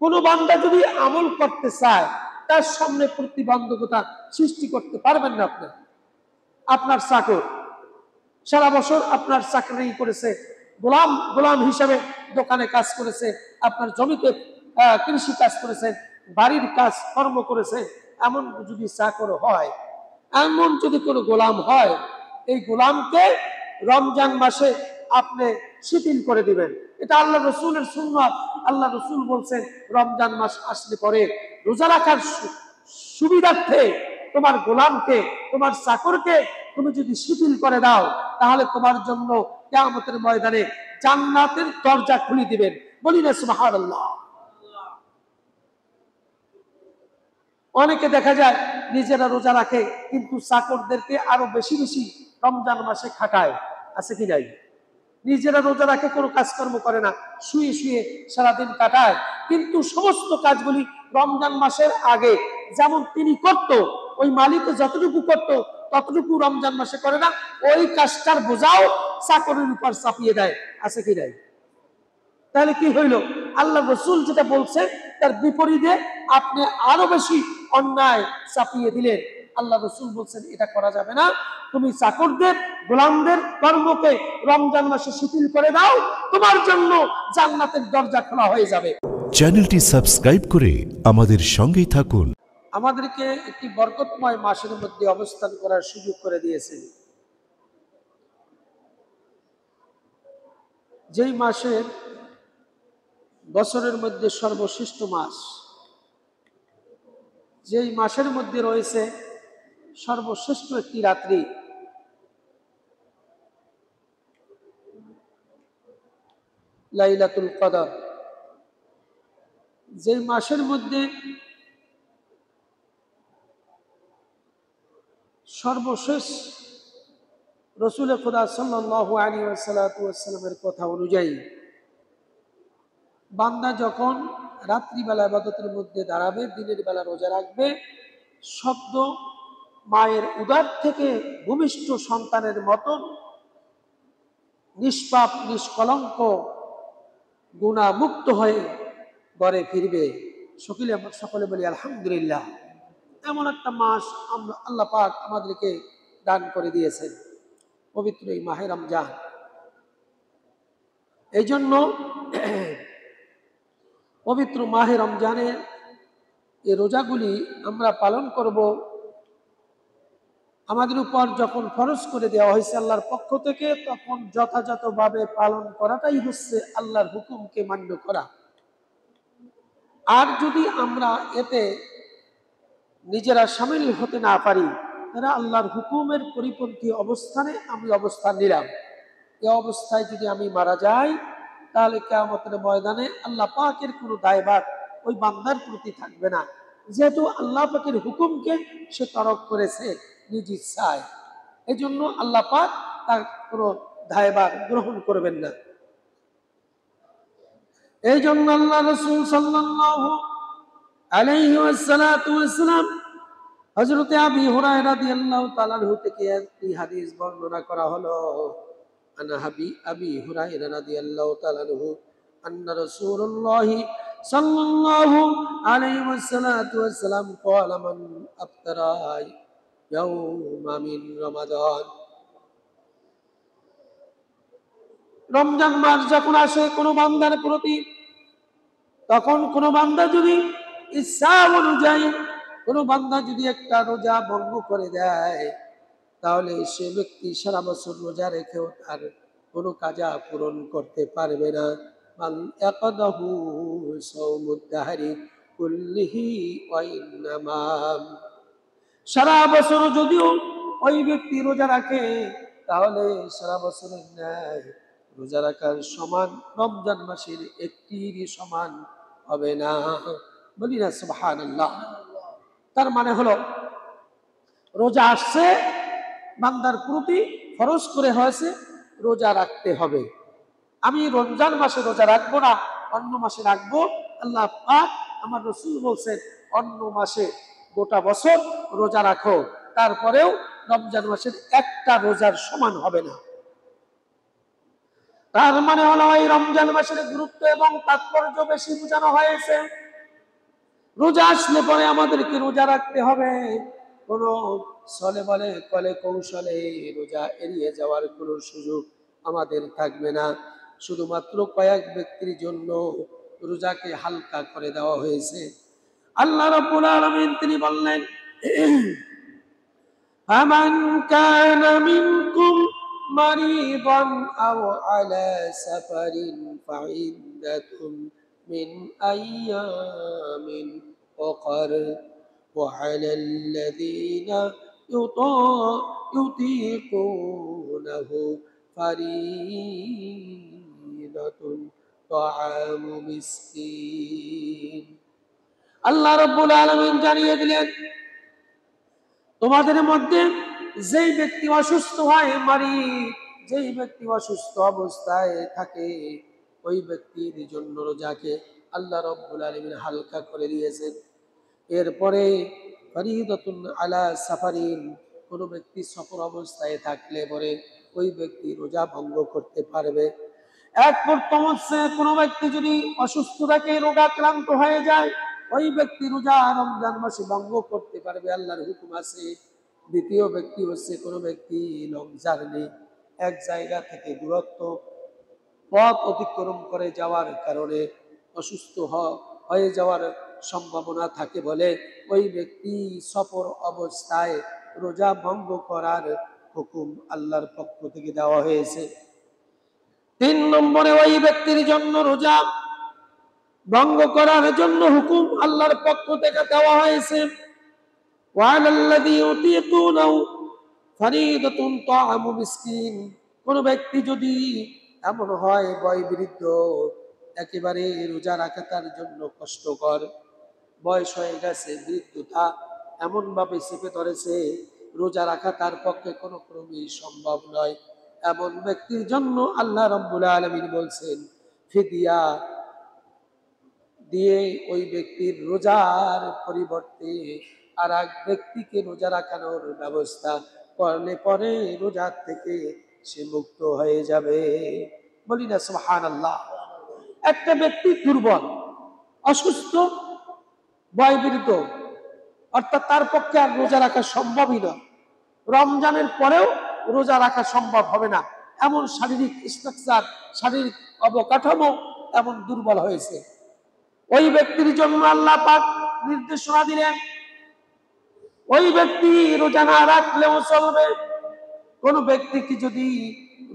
কোন বান্দা যদি আমল করতে চায় তার সামনে প্রতিবন্ধকতা সৃষ্টি করতে পারবেন না। আপনার চাকর সারা বছর আপনার চাকরি করেছে, গোলাম গোলাম হিসাবে দোকানে কাজ করেছে, আপনার জমিতে কৃষি কাজ করেছেন, বাড়ির কাজ কর্ম করেছেন, এমন যদি চাকর হয়, এমন যদি কোনো গোলাম হয়, এই গোলামকে রমজান মাসে আপনি শিথিল করে দিবেন। এটা আল্লাহ রসুলের সুন্নাত। আল্লাহ রসুল বলছেন রমজান মাস আসলে পরে রোজা রাখার সুবিধার্থে তোমার গোলামকে, তোমার চাকরকে তুমি যদি শিথিল করে দাও, তাহলে তোমার জন্য কিয়ামতের ময়দানে জান্নাতের দরজা খুলে দিবেন। বলি না সুবহানাল্লাহ। অনেকে দেখা যায় নিজেরা রোজা রাখে কিন্তু চাকরদেরকে আরো বেশি বেশি রমজান মাসে খাটায়, আছে কি নাই? নিজেরা রোজা রাখে, কোনো কাজকর্ম করে না, শুয়ে শুয়ে সারাদিন কাটায়, কিন্তু সমস্ত কাজগুলি রমজান মাসের আগে যেমন তিনি করত, ওই মালিক যতটুকু করত ততটুকু রমজান মাসে করে না, ওই কাজটার বোঝাও চাকরের উপর চাপিয়ে দেয়, আছে কি নাই? তাহলে কি হইল? আল্লাহ রসুল যেটা বলছে তার বিপরীতে আপনি আরো বেশি অন্যায় চাপিয়ে দিলেন। আল্লাহ রসুল বলছেন এটা করা যাবে না, তুমি চাকরদের গোলামদের কর্মকে রমজান মাসে শিথিল করে দাও, তোমার জন্য জান্নাতের দরজা খোলা হয়ে যাবে। চ্যানেলটি সাবস্ক্রাইব করে আমাদের সঙ্গেই থাকুন। আমাদেরকে একটি বরকতময় মাসের মধ্যে অবস্থান করার সুযোগ করে দিয়েছেন, যেই মাসের বছরের মধ্যে সর্বশ্রেষ্ঠ মাস, যেই মাসের মধ্যে রয়েছে সর্বশ্রেষ্ঠ একটি রাত্রি, লাইলাতুল কদর, যেই মাসের মধ্যে সর্বশেষ রসুল খুদা সাল্লাল্লাহু আলাইহি ওয়াসাল্লামের কথা অনুযায়ী বান্দা যখন রাত্রিবেলা ইবাদতের মধ্যে দাঁড়াবে, দিনের বেলা রোজা রাখবে, শব্দ মায়ের উদর থেকে ভূমিষ্ঠ সন্তানের মতন নিষ্পাপ নিষ্কলঙ্ক গুণামুক্ত হয়ে ঘরে ফিরবে। সকলে বলি আলহামদুলিল্লাহ। এমন একটা মাস আল্লাহ পাক আমাদেরকে দান করে দিয়েছেন, পবিত্র এই মাহে রমজান। এই জন্য পবিত্র মাহে রমজানের এই রোজাগুলি আমরা পালন করব। আমাদের উপর যখন ফরজ করে দেওয়া হয়েছে আল্লাহর পক্ষ থেকে, তখন যথাযথভাবে পালন করাটাই হচ্ছে আল্লাহর হুকুমকে মান্য করা। আর যদি আমরা এতে নিজেরা সামিল হতে না পারি, তারা আল্লাহর হুকুমের পরিপন্থী অবস্থানে আমি অবস্থান নিলাম, এ অবস্থায় যদি আমি মারা যাই, তাহলে কিয়ামতের ময়দানে আল্লাহ পাকের কোনো দায়ভার ওই বান্দার প্রতি থাকবে না, যেহেতু আল্লাহ পাকের হুকুমকে সে তরক করেছে নিজ ইচ্ছায়। এই জন্য আল্লাহ পাক তার কোনো দায়ভার গ্রহণ করবেন না। এই জন্য আল্লাহ রাসূল সাল্লাল্লাহু আলাইহি ওয়াসাল্লাম হযরত আবী হুরায়রা রাদিয়াল্লাহু তাআলা আনহু থেকে একটি হাদিস বর্ণনা করা হলো, আনা আবী হুরায়রা রাদিয়াল্লাহু তাআলা আনহু আন্না রাসূলুল্লাহি সাল্লাল্লাহু আলাইহি ওয়াসাল্লাম ক্বালা মান আফতারা ইয়াওমা মিন রমাদান। রমজান মাস যখন আসে কোনো বান্দার প্রতি, তখন কোনো বান্দা যদি ইচ্ছা অনুযায়ী কোনো বান্দা যদি একটা রোজা ভঙ্গ করে দেয়, তাহলে সে ব্যক্তি সারা বছর রোজা রেখেও তার কোনো কাজা পূরণ করতে পারবে না। মান ইয়াকাদাহু সাওমুদ দাহরি কুল্লিহি ওয়া ইন্নামা, সারা বছর যদিও ওই ব্যক্তি রোজা রাখে, তাহলে সারা বছরের ন্যায় রোজা রাখার সমান রমজান মাসের একটির সমান হবে না। বলি না সুবহানাল্লাহ। তার মানে হলো রোজা আসছে, বান্দার প্রতি ফরজ করে হয়েছে রোজা রাখতে হবে। আমি রমজান মাসে রোজা রাখবো না, অন্য মাসে রাখবো। আল্লাহ পাক, আমার রাসূল বলছেন অন্য মাসে গোটা বছর রোজা রাখো, তারপরেও রমজান মাসের একটা রোজার সমান হবে না। তার মানে হলো এই রমজান মাসের গুরুত্ব এবং তাৎপর্য বেশি বোঝানো হয়েছে। রোজা আসলে পরে আমাদেরকে রোজা রাখতে হবে। কোনো ছলে বলে কলে কৌশলে রোজা এড়িয়ে যাওয়ার কোনো সুযোগ আমাদের থাকবে না। শুধুমাত্র কয়েক ব্যক্তির জন্য রোজাকে হালকা করে দেওয়া হয়েছে। আল্লাহ রাব্বুল আলামিন তিনি বললেন, ফামান কানা মিনকুম মারিদান আও আলা সাফারিন ফাইদ্দাতুম মিন আইয়ামিন উখর ওয়া আলাল্লাযীনা ইউতীকুনাহু ফারিদাতুন তাআমু মিসকিন। আল্লাহ রাব্বুল আলামিন জানিয়ে দিলেন, তোমাদের মধ্যে যেই ব্যক্তি অসুস্থ হয়, যেই ব্যক্তি অসুস্থ অবস্থায় থাকে, ওই ব্যক্তির জন্য রোজাকে আল্লাহ রাব্বুল আলামিন হালকা করে দিয়েছেন। এরপরে ফরিদাতুন আলা সাফারিন, কোনো ব্যক্তি সফর অবস্থায় থাকলে পরে ওই ব্যক্তি রোজা ভঙ্গ করতে পারবে। এক প্রথম হচ্ছে, কোনো ব্যক্তি যদি অসুস্থ থাকে, রোগাক্রান্ত হয়ে যায়, ওই ব্যক্তি রোজা রমজান মাসে ভঙ্গ করতে পারবে, আল্লাহর হুকুম আছে। দ্বিতীয় ব্যক্তি হচ্ছে, কোনো ব্যক্তি লং জার্নি, এক জায়গা থেকে দূরত্ব পথ অতিক্রম করে যাওয়ার কারণে অসুস্থ হয়ে যাওয়ার সম্ভাবনা থাকে বলে ওই ব্যক্তি সফর অবস্থায় রোজা ভঙ্গ করার হুকুম আল্লাহর পক্ষ থেকে দেওয়া হয়েছে। 3 নম্বরে, ওই ব্যক্তির জন্য রোজা ভঙ্গ করার জন্য হুকুম আল্লাহর পক্ষ থেকে দেওয়া হয়েছে, ওয়ালাল্লাযী ইউতীকুনাহু ফারিদাতুন তাআমু মিসকিন। কোন ব্যক্তি যদি এমন হয় বয়োবৃদ্ধ, একেবারে রোজা রাখা তার জন্য কষ্টকর, বয়স হয়ে গেছে, বৃদ্ধতা এমন ভাবে চেপে ধরেছে, রোজা রাখা তার পক্ষে কোনো ক্রমেই সম্ভব নয়, এমন ব্যক্তির জন্য আল্লাহ রাব্বুল আলামিন বলছেন, ফিদিয়া দিয়ে ওই ব্যক্তির রোজার পরিবর্তে আর এক ব্যক্তিকে রোজা রাখানোর ব্যবস্থা করলে পরে রোজার থেকে সে মুক্ত হয়ে যাবে। বলি না সুবহানাল্লাহ। একটা ব্যক্তি দুর্বল, অসুস্থ, বয়োবৃদ্ধ, অর্থাৎ তার পক্ষে আর রোজা রাখা সম্ভবই নয়, রমজানের পরেও রোজা রাখা সম্ভব হবে না, এমন শারীরিক স্ট্রাকচার, শারীরিক অবকাঠামো এমন দুর্বল হয়েছে, ওই ব্যক্তির জন্য আল্লাহ পাক নির্দেশনা দিলেন, ওই ব্যক্তি রোজা না রাখলেও চলবে। কোন ব্যক্তিকে যদি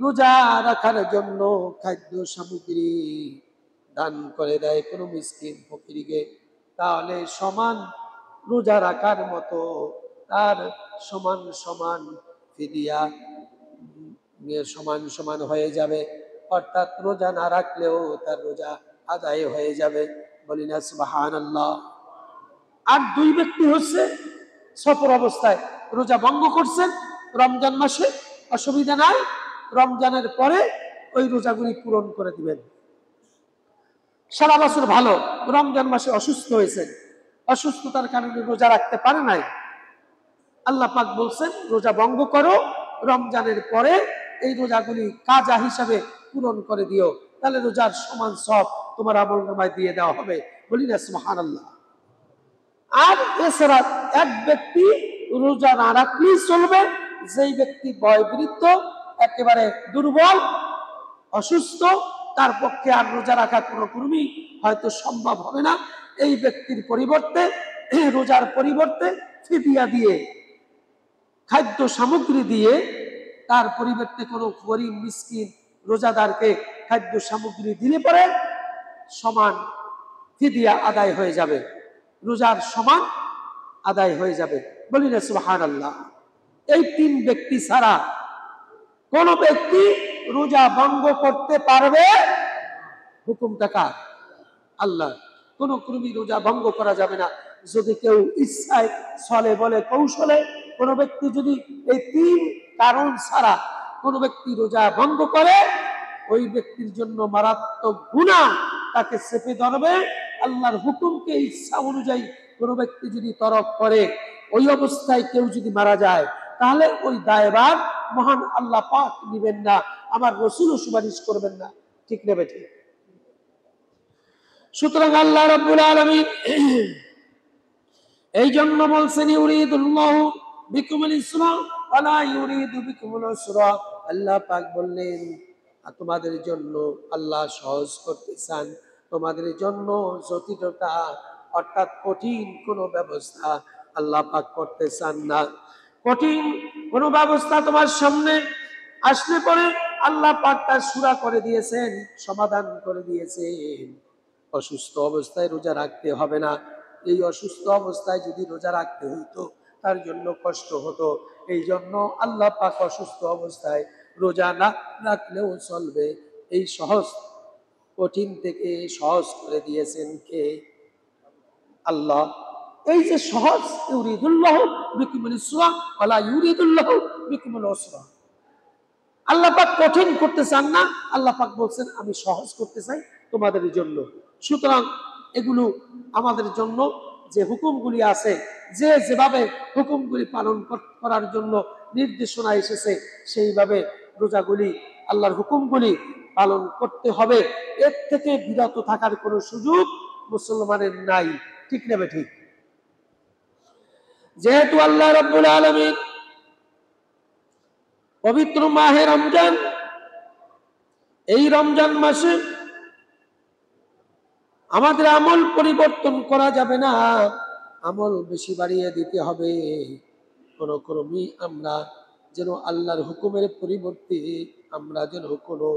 রোজা রাখার জন্য খাদ্য সামগ্রী দান করে দেয় কোনো মিসকিন ফকিরকে, তাহলে সমান রোজা রাখার মতো তার সমান সমান ফিদিয়া সমান সমান হয়ে যাবে, অর্থাৎ রোজা না রাখলেও তার রোজা আদায় হয়ে যাবে। বলি না সুবহানাল্লাহ। আর 2 ব্যক্তি হচ্ছে সফর অবস্থায় রোজা ভঙ্গ করছেন, রমজান মাসে অসুবিধা নাই, রমজানের পরে ওই রোজাগুলি পূরণ করে দিবেন। সারা বছর ভালো, রমজান মাসে অসুস্থ হয়েছেন, অসুস্থতার কারণে রোজা রাখতে পারে নাই, আল্লাহ পাক বলছেন রোজা ভঙ্গ করো, রমজানের পরে এই রোজাগুলি কাজা হিসাবে পূরণ করে দিও, তাহলে রোজার সমান সব তোমার আমলনামায় দিয়ে দেওয়া হবে। বলি না সুবহানাল্লাহ। আর এছাড়া এক ব্যক্তি রোজা না রাখলেই চলবে, যেই ব্যক্তি বয়োবৃদ্ধ, একেবারে দুর্বল, অসুস্থ, তার পক্ষে আর রোজা রাখা কোনো ক্রমেই হয়তো সম্ভব হবে না, এই ব্যক্তির পরিবর্তে, রোজার পরিবর্তে ফিদিয়া দিয়ে, খাদ্য সামগ্রী দিয়ে, তার পরিবর্তে কোনো গরীব মিসকিন রোজাদারকে খাদ্য সামগ্রী দিলে পরে সমান ফিদিয়া আদায় হয়ে যাবে, রোজার সমান আদায় হয়ে যাবে। বলি না সুবহানাল্লাহ। এই 3 ব্যক্তি ছাড়া কোন ব্যক্তি রোজা ভঙ্গ করতে পারবে? হুকুমটা কার? আল্লাহ। কোন ক্রমেই রোজা ভঙ্গ করা যাবে না। যদি কেউ ইচ্ছায়, ছলে বলে কৌশলে, কোন ব্যক্তি যদি এই 3 কারণ ছাড়া কোন ব্যক্তি রোজা ভঙ্গ করে, ওই ব্যক্তির জন্য মারাত্মক গুনাহ তাকে চেপে ধরবে। আল্লাহর হুকুমকে ইচ্ছা অনুযায়ী কোন ব্যক্তি যদি তরক করে, ওই অবস্থায় কেউ যদি মারা যায়, তাহলে ওই দায়ভার মহান আল্লাহ পাক নিবেন না, আমার রাসূলও সুপারিশ করবেন না। ঠিক নেবে ঠিক। সুতরাং আল্লাহ রাব্বুল আলামিন এই জন্য বলছেন ইউরিদুল্লাহু বিকুমুল ইসরা ওয়ালা ইউরিদু বিকুমুল উসরা। আল্লাহ পাক বললেন তোমাদের জন্য আল্লাহ সহজ করতে চান, তোমাদের জন্য জটিলতা অর্থাৎ কঠিন কোনো ব্যবস্থা আল্লাহ পাক করতে চান না। কঠিন কোনো ব্যবস্থা তোমার সামনে আসলে পরে আল্লাহ পাক তার সূরা করে দিয়েছেন, সমাধান করে দিয়েছেন। অসুস্থ অবস্থায় রোজা রাখতে হবে না। এই অসুস্থ অবস্থায় যদি রোজা রাখতে হইতো তার জন্য কষ্ট হতো। এই জন্য আল্লাহ পাক অসুস্থ অবস্থায় রোজা না রাখলেও চলবে, এই সহজ কঠিন থেকে সহজ করে দিয়েছেন কে? আল্লাহ। এই যে সহজ, ইউরিদুল্লাহু বিকুমুল ইসরা ওয়ালা ইউরিদুল্লাহু বিকুমুল উসরা। আল্লাহ পাক কঠিন করতে চান না, আল্লাহ পাক বলছেন আমি সহজ করতে চাই তোমাদের জন্য। সুতরাং এগুলো আমাদের জন্য যে হুকুমগুলি আছে, যে যেভাবে হুকুমগুলি পালন করার জন্য নির্দেশনা এসেছে সেইভাবে রোজাগুলি আল্লাহর হুকুমগুলি পালন করতে হবে। এর থেকে বিরত থাকার কোনো সুযোগ মুসলমানের নাই। ঠিক নেবে ঠিক? যেহেতু আল্লাহ রাব্বুল আলামিন পবিত্র মাহে রমজান, এই রমজান মাসে আমাদের আমল পরিবর্তন করা যাবে না, আমল বেশি বাড়িয়ে দিতে হবে। কোন ক্রমে আমরা যেন আল্লাহর হুকুমের পরিবর্তে আমরা যেন কোনো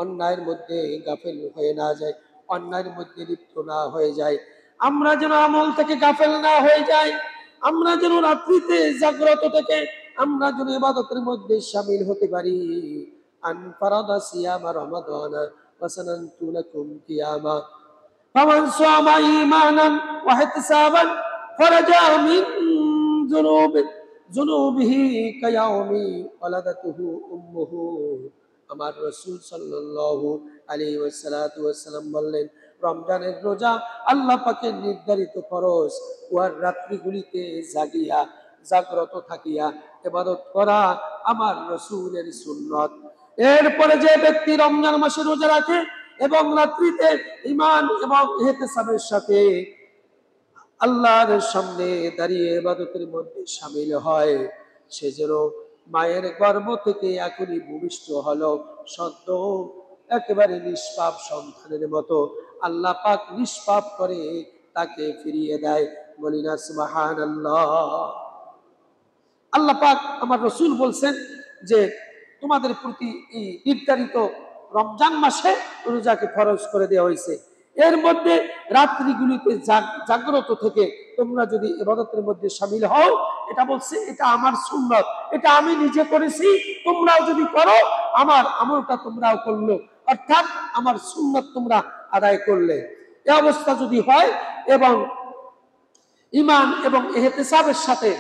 অন্যায়ের মধ্যে গাফেল হয়ে না যাই, অন্যায়ের মধ্যে লিপ্ত না হয়ে যায়, আমরা যেন আমল থেকে গাফেল না হয়ে যাই, আমরা যেন রাত্রিতে জাগ্রত থেকে আমরা যেন ইবাদতের মধ্যে শামিল হতে পারি। আন ফারাদা সিয়ামা রমাদানা ওয়াসানানতু লাকুম কিয়ামা ফামান সামা ঈমানান ওয়া ইহতিসাবান ফারাজা মিন যুনুবিহি কায়াউমি ওয়ালাদাতুহু উম্মুহু। আমার রাসূল সাল্লাল্লাহু আলাইহি ওয়াসাল্লাম বললেন, রমজানের রোজা আল্লাহ পাকের নির্ধারিত ফরজ, ওয়ার রাত্রিগুলিতে জাগিয়া জাগ্রত থাকিয়া ইবাদত করা আমার রাসূলের সুন্নাত। এরপরে যে ব্যক্তি রমজান মাসে রোজা রাখে এবং রাত্রিতে ঈমান এবং ইহতিসাবের সাথে আল্লাহর সামনে দাঁড়িয়ে ইবাদতের মধ্যে শামিল হয়, সে যেন মায়ের গর্ভ থেকে এখনই ভূমিষ্ঠ হলো সদ্য একেবারে নিষ্পাপ সন্তানের মতো আল্লাহ পাক নিষ্পাপ করে তাকে ফিরিয়ে দেয়। বলি না সুবহানাল্লাহ। আল্লাহ পাক আমার রাসূল বলছেন যে তোমাদের প্রতি এই নির্ধারিত রমজান মাসে রোজাকে ফরজ করে দেওয়া হয়েছে। এর মধ্যে রাত্রিগুলিতে জাগ্রত থেকে তোমরা যদি ইবাদতের মধ্যে শামিল হও, এটা বলছে এটা আমার সুন্নাত, এটা আমি নিজে করেছি, তোমরাও যদি করো আমার আমলটা তোমরাও করলো, অর্থাৎ আমার সুন্নাত তোমরা আদায় করলে। এই অবস্থা যদি হয় এবং ঈমান এবং ইহতিসাবের সাথে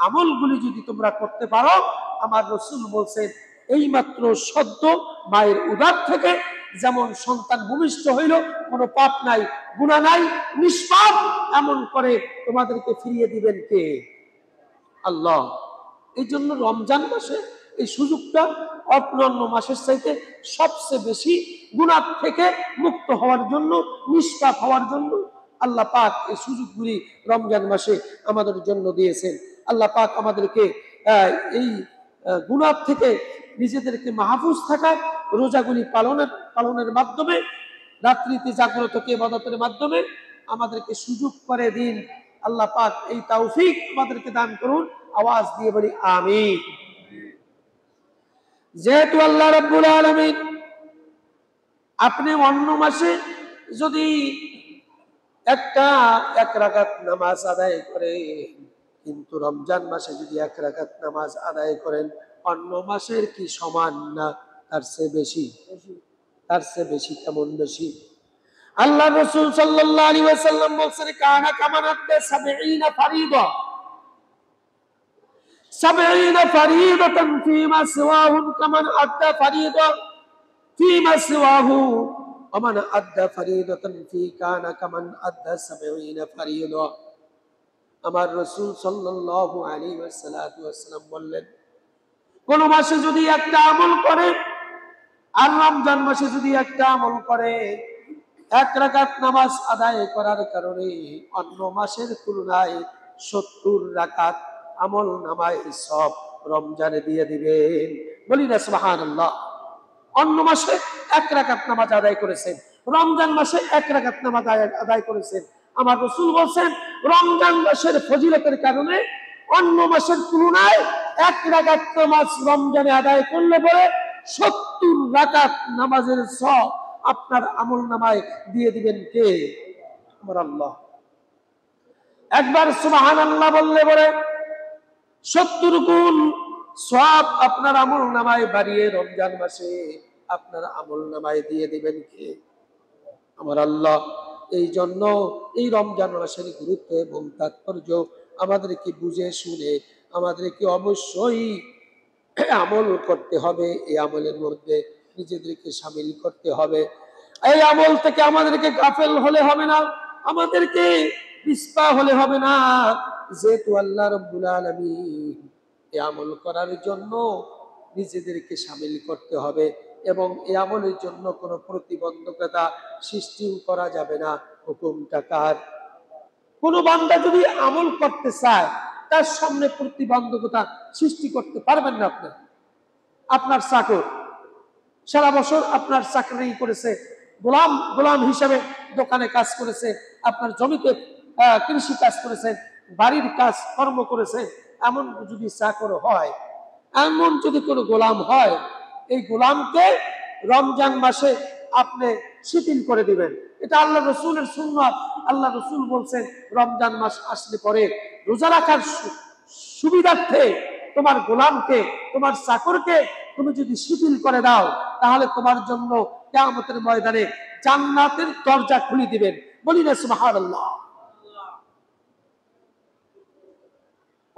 আমলগুলি যদি তোমরা করতে পারো, আমার রাসূল বলছেন এইমাত্র সদ্য মায়ের উদর থেকে যেমন সন্তান ভূমিষ্ঠ হইল, কোনো পাপ নাই, গুনাহ নাই, নিষ্পাপ, এমন করে তোমাদেরকে ফিরিয়ে দিবেন কে? আল্লাহ। এই জন্য রমজান মাসে এই সুযোগটা অন্যান্য মাসের চাইতে সবচেয়ে বেশি গুনাহ থেকে মুক্ত হওয়ার জন্য, নিষ্পাপ হওয়ার জন্য আল্লাহ পাক এই সুযোগগুলি রমজান মাসে আমাদের জন্য দিয়েছেন। আল্লাহ পাক আমাদেরকে এই গুনাহ থেকে নিজেদেরকে মাহফুজ থাকার, রোজাগুলি পালনের মাধ্যমে, রাত্রিতে জাগ্রত ইবাদতের মাধ্যমে আমাদেরকে সুযোগ করে দিন। আল্লাহ পাক এই তৌফিক আমাদেরকে দান করুন। আওয়াজ দিয়ে বলি আমিন। যেহেতু আল্লাহ রাব্বুল আলামিন আপনি অন্য মাসে যদি এক রাকাত নামাজ আদায় করে, কিন্তু রমজান মাসে যদি এক রাকাত নামাজ আদায় করেন, অন্য মাসের কি সমান না তার চেয়ে বেশি? তার চেয়ে বেশি। কেমন বেশি? আল্লাহ রাসূল সাল্লাল্লাহু আলাইহি ওয়াসাল্লাম বলেন কানা কামান আদা 70 ফরিদা 70 ফরিদাতান ফীমা সিওয়াহু কামান আদা ফরিদা ফীমা সিওয়াহু ওয়া মান আদা ফরিদাতান ফী কানা কামান আদা 70 ফরিদা। আমার রাসূল সাল্লাল্লাহু আলাইহি ওয়াসাল্লাম বললেন, কোন মাসে যদি একটা আমল করে আর রমজান মাসে যদি একটা আমল করে, এক রাকাত নামাজ আদায় করার কারণে অন্য মাসের তুলনায় 70 রাকাত আমল নামায় সব রমজানে দিয়ে দিবেন। বলি না সুবহানাল্লাহ। অন্য মাসে 1 রাকাত নামাজ আদায় করেছেন, রমজান মাসে 1 রাকাত নামাজ আদায় করেছেন। আমার রাসূল বলেন রমজান মাসের ফজিলতের কারণে অন্য মাসের তুলনায় 1 রাকাত নামাজ রমজানে আদায় করলে পরে 70 রাকাত নামাজের সওয়াব আপনার আমল নামায় দিয়ে দিবেন কে? আমার আল্লাহ। একবার সুবহানাল্লাহ বললে পরে 70 গুণ সওয়াব আপনার আমল নামায় বাড়িয়ে রমজান মাসে আপনার আমল নামায় দিয়ে দিবেন কে? আমার আল্লাহ। এই জন্য এই রমজান মাসের গুরুত্ব এবং তাৎপর্য আমাদেরকে বুঝে শুনে আমাদেরকে অবশ্যই আমল করতে হবে। এই আমলের মধ্যে নিজেদেরকে শামিল করতে হবে। এই আমল থেকে আমাদেরকে গাফেল হলে হবে না, আমাদেরকে পিছপা হলে হবে না। যেহেতু আল্লাহ রাব্বুল আলামিন এই আমল করার জন্য নিজেদেরকে শামিল করতে হবে এবং এই আমলের জন্য কোনো প্রতিবন্ধকতা সৃষ্টিও করা যাবে না। হুকুমটা কার? কোনো বান্দা যদি আমল করতে চায় তার সামনে প্রতিবন্ধকতা সৃষ্টি করতে পারবেন না। আপনার চাকর সারা বছর আপনার চাকরি করেছে, গোলাম হিসাবে দোকানে কাজ করেছে, আপনার জমিতে কৃষি কাজ করেছেন, বাড়ির কাজ কর্ম করেছেন। এমন যদি চাকর হয়, এমন যদি কোনো গোলাম হয়, এই গোলামকে রমজান মাসে আপনি শিথিল করে দিবেন। এটা আল্লাহ রসুলের সুন্নাত। আল্লাহ রসুল বলছেন রমজান মাস আসলে পরে রোজা রাখার সুবিধার্থে তোমার গোলামকে, তোমার চাকরকে তুমি যদি শিথিল করে দাও, তাহলে তোমার জন্য কিয়ামতের ময়দানে জান্নাতের দরজা খুলে দিবেন। বলি না সুবহানাল্লাহ।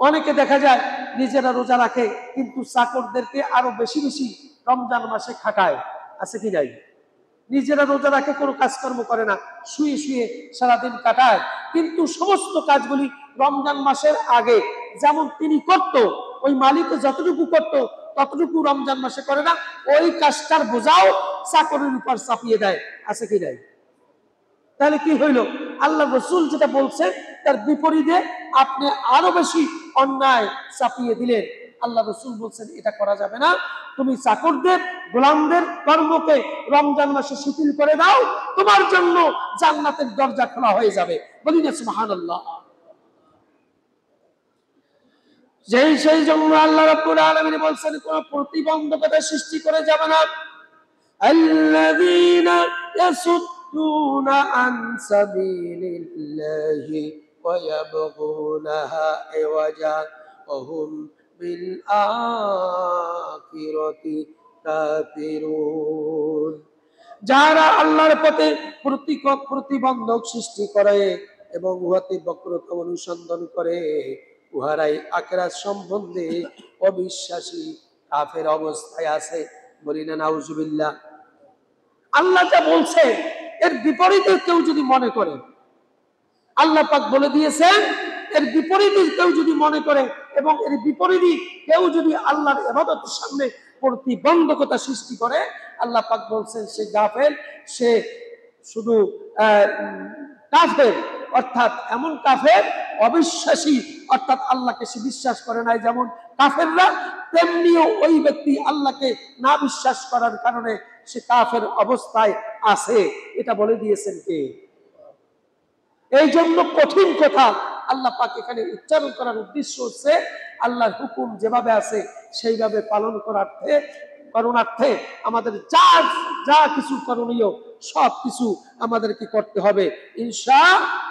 অনেকে দেখা যায় নিজেরা রোজা রাখে কিন্তু চাকরদেরকে আরো বেশি বেশি রমজান মাসে খাটায়। আছে কি নাই? নিজেরা রোজা রাখে, কোনো কাজকর্ম করে না, শুয়ে শুয়ে সারাদিন কাটায়। কিন্তু সমস্ত কাজগুলি রমজান মাসের আগে যেমন তিনি করত, ওই মালিক যতটুকু করত ততটুকু রমজান মাসে করে না। ওই কাজটার বোঝাও চাকরের উপর চাপিয়ে দেয়। আছে কি নাই? তাহলে কি হইল? আল্লাহ রসুল যেটা বলছে তার বিপরীতে আপনি আরো বেশি অন্যায় চাপিয়ে দিলেন। আল্লাহ রসুল বলছেন এটা করা যাবে না। তুমি চাকরদের, গোলামদের কর্মকে রমজান মাসে শিথিল করে দাও, তোমার জন্য জান্নাতের দরজা খোলা হয়ে যাবে। বলি না সুবহানাল্লাহ। সেই জন্য আল্লাহ রাব্বুল আলামিন বলছেন কোন প্রতিবন্ধকতা সৃষ্টি করে যাবে না। আল্লাযীনা ইয়াসুদ্দুনা আন সাবিলিল্লাহি ওয়া ইয়াবগুনাহা ইওয়াজা ওয়া হুম বিল আখিরাতি কাফিরুন। যারা আল্লাহর পথে প্রতিবন্ধক সৃষ্টি করে এবং উহাতে বক্রতা অনুসন্ধান করে, উহারাই আখিরাত সম্বন্ধে অবিশ্বাসী কাফের অবস্থায় আছে। বলি না নাউজুবিল্লাহ। আল্লাহ যা বলছে এর বিপরীতে কেউ যদি মনে করে, আল্লাহ পাক বলে দিয়েছেন এর বিপরীতে কেউ যদি মনে করে এবং এর বিপরীতে কেউ যদি আল্লাহর ইবাদতের সামনে প্রতিবন্ধকতা সৃষ্টি করে, আল্লাহ পাক বলছেন সে গাফেল, সে শুধু কাফের, অর্থাৎ এমন কাফের অবিশ্বাসী, অর্থাৎ আল্লাহকে সে বিশ্বাস করে নাই যেমন কাফেররা, তেমনিও ওই ব্যক্তি আল্লাহকে না বিশ্বাস করার কারণে সে কাফের অবস্থায় আছে। এটা বলে দিয়েছেন কে? এই জন্য কঠিন কথা আল্লাহ পাক এখানে উচ্চারণ করার উদ্দেশ্য হচ্ছে আল্লাহর হুকুম যেভাবে আছে সেইভাবে পালন করণার্থে আমাদের যা যা কিছু করণীয় সব কিছু আমাদেরকে করতে হবে ইনশাআল্লাহ।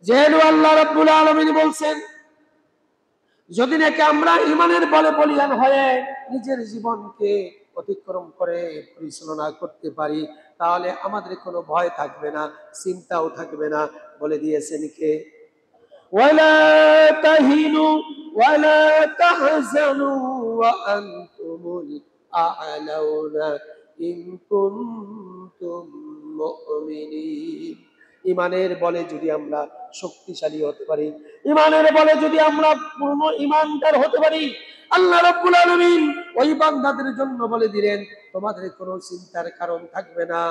যেহেতু আল্লাহ রাব্বুল আলামিন বলছেন যদি নাকি আমরা ঈমানের বলে বলিয়ান হয়ে নিজের জীবনকে অতিক্রম করে পরিচালনা করতে পারি, তাহলে আমাদের কোনো ভয় থাকবে না, চিন্তাও থাকবে না। বলে দিয়েছেন কে? ওয়ালা তাহিনু ওয়ালা তাহজানু ওয়া আনতুমুল আ'লাউনা ইন কুনতুম মুমিনিন। ঈমানের বলে যদি আমরা শক্তিশালী হতে পারি, ঈমানের বলে যদি আমরা পূর্ণ ঈমানদার হতে পারি, আল্লাহ রাব্বুল আলামিন ওই বান্দাদের জন্য বলে দিলেন তোমাদের কোনো চিন্তার কারণ থাকবে না,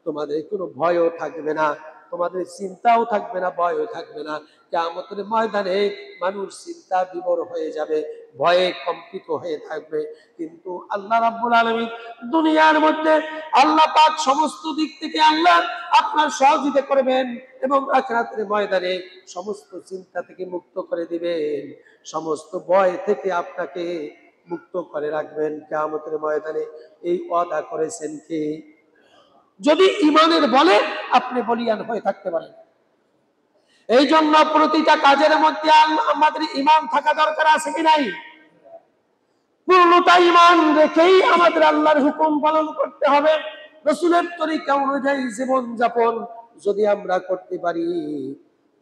তোমাদের কোনো ভয়ও থাকবে না। তোমাদের চিন্তাও থাকবে না, ভয়ও থাকবে না। কিয়ামতের ময়দানে মানুষ চিন্তা বিভোর হয়ে যাবে, ভয়ে কম্পিত হয়ে থাকবে। কিন্তু আল্লাহ রাব্বুল আলামিন দুনিয়ার মধ্যে আল্লাহ পাক সমস্ত দিক থেকে আল্লাহ আপনার সহযোগিতা করবেন এবং আখিরাতের ময়দানে সমস্ত চিন্তা থেকে মুক্ত করে দিবেন, সমস্ত ভয় থেকে আপনাকে মুক্ত করে রাখবেন কিয়ামতের ময়দানে। এই ওয়াদা করেছেন কে? যদি ঈমানের বলে আপনি বলিয়ান হয়ে থাকতে পারেন। এই জন্য প্রতিটা কাজের মধ্যে আমাদের ঈমান থাকা দরকার, আছে কি নাই? পূর্ণতা ঈমান রেখেই আমাদের আল্লাহর হুকুম পালন করতে হবে। রাসূলের তরিকা অনুযায়ী জীবন যাপন যদি আমরা করতে পারি,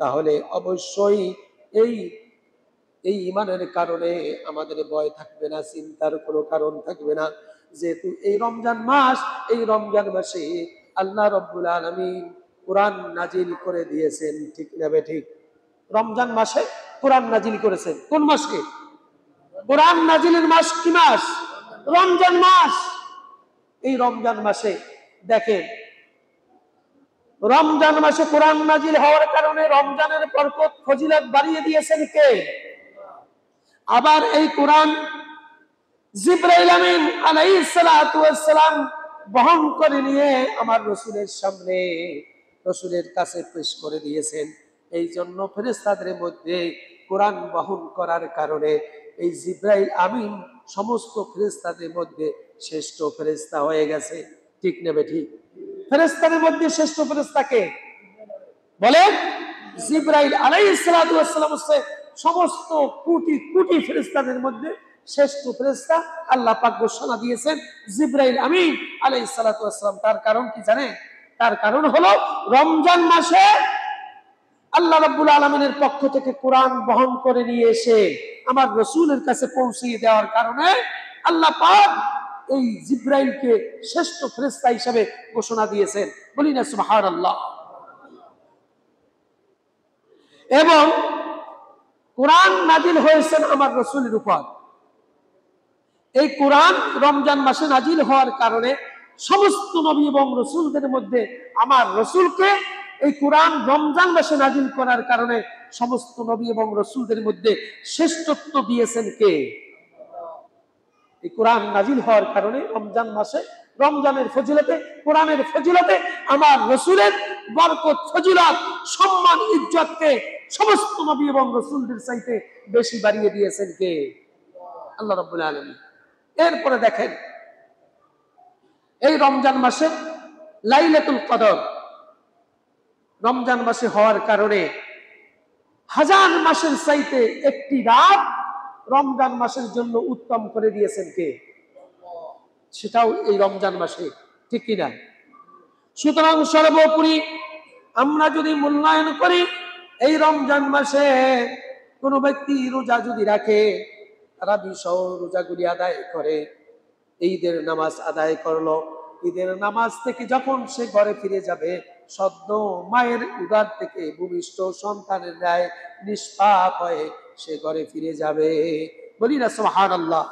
তাহলে অবশ্যই এই এই ঈমানের কারণে আমাদের ভয় থাকবে না, চিন্তার কোনো কারণ থাকবে না। যেহেতু এই রমজান মাস, এই রমজান মাসে আল্লাহ রাব্বুল আলামিন কোরআন নাজিল করে দিয়েছেন, ঠিক না ঠিক? রমজান মাসে কোরআন নাজিল করেছেন। কোন মাসে? কোরআন নাজিলের মাস কি মাস? রমজান মাস। এই রমজান মাসে দেখেন, রমজান মাসে কোরআন নাজিল হওয়ার কারণে রমজানের বরকত ফজিলত বাড়িয়ে দিয়েছেন কে? আবার এই কোরআন জিবরাইল আমিন আলাইহিস সালাতু ওয়াস সালাম বহন করে নিয়ে আমার রাসূলের সামনে, রাসূলের কাছে পেশ করে দিয়েছেন। এই জন্য ফেরেশতাদের মধ্যে কোরআন বহন করার কারণে এই জিবরাইল আমিন সমস্ত ফেরেশতাদের মধ্যে শ্রেষ্ঠ ফেরেশতা হয়ে গেছে, ঠিক নেবে ঠিক? ফেরেশতাদের মধ্যে শ্রেষ্ঠ ফেরেশতা কে বলেন? জিবরাইল আলাইহিস সালাতু ওয়াস সালাম হচ্ছে সমস্ত কোটি কোটি ফেরেশতাদের মধ্যে শ্রেষ্ঠ ফেরেশতা। আল্লাহ পাক ঘোষণা দিয়েছেন জিবরাইল আমিন আলাইহিস সালাতু ওয়াস সালাম। তার কারণ কি জানেন? তার কারণ হলো রমজান মাসে আল্লাহ রাব্বুল আলামিনের পক্ষ থেকে কোরআন বহন করে নিয়ে এসে আমার রাসূলের কাছে পৌঁছিয়ে দেওয়ার কারণে আল্লাহ পাক এই জিবরাইলকে শ্রেষ্ঠ ফেরেশতা হিসেবে ঘোষণা দিয়েছেন। বলি না সুবহানাল্লাহ। এবং কোরআন নাজিল হয়েছেন আমার রাসূলের উপর। এই কোরআন রমজান মাসে নাজিল হওয়ার কারণে সমস্ত নবী এবং রাসূলদের মধ্যে আমার রাসূলকে এই কোরআন রমজান মাসে নাজিল করার কারণে সমস্ত নবী এবং রাসূলদের মধ্যে শ্রেষ্ঠত্ব দিয়েছেন কে? এই কোরআন নাজিল হওয়ার কারণে রমজান মাসে রমজানের ফজিলতে, কোরআনের ফজিলতে আমার রাসূলের বরকত, ফজিলত, সম্মান, ইজ্জতকে সমস্ত নবী এবং রাসূলদের চাইতে বেশি বাড়িয়ে দিয়েছেন কে? আল্লাহ রাব্বুল আলামিন। এরপরে দেখেন, এই রমজান মাসে লাইলাতুল কদর রমজান মাসে হওয়ার কারণে হাজার মাসের চাইতে একটি রাত রমজান মাসের জন্য উত্তম করে দিয়েছেন কে? সেটাও এই রমজান মাসে, ঠিক কিনা? সুতরাং সর্বোপরি আমরা যদি মূল্যায়ন করি, এই রমজান মাসে কোনো ব্যক্তি রোজা যদি রাখে, তারাবি সহ রোজাগুলি আদায় করে, ঈদের নামাজ আদায় করলো, ঈদের নামাজ থেকে যখন সে ঘরে ফিরে যাবে, সদ্য মায়ের উদর থেকে ভূমিষ্ঠ সন্তানের ন্যায় নিষ্পাপ হয়ে সে ঘরে ফিরে যাবে। বলি না সুবহানাল্লাহ।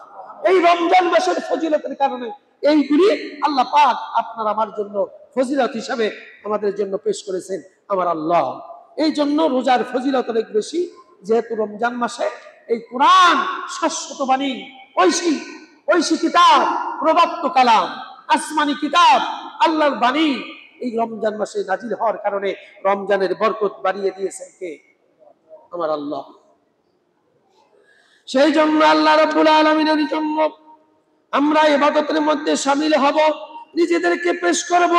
এই রমজান মাসের ফজিলতের কারণে এইগুলি আল্লাহ পাক আপনার আমার জন্য ফজিলত হিসাবে আমাদের জন্য পেশ করেছেন আমার আল্লাহ। এই জন্য রোজার ফজিলত অনেক বেশি, যেহেতু রমজান মাসে এই কোরআন শাশ্বত বাণী, ঐশী কিতাব, প্রদত্ত কালাম, আসমানি কিতাব, আল্লাহর বাণী এই রমজান মাসে নাজিল হওয়ার কারণে রমজানের বরকত বাড়িয়ে দিয়েছেন কে? আমার আল্লাহ। সেই জন্য আল্লাহ রাব্বুল আলামিনের জন্য আমরা ইবাদতের মধ্যে শামিল হব, নিজেদেরকে পেশ করব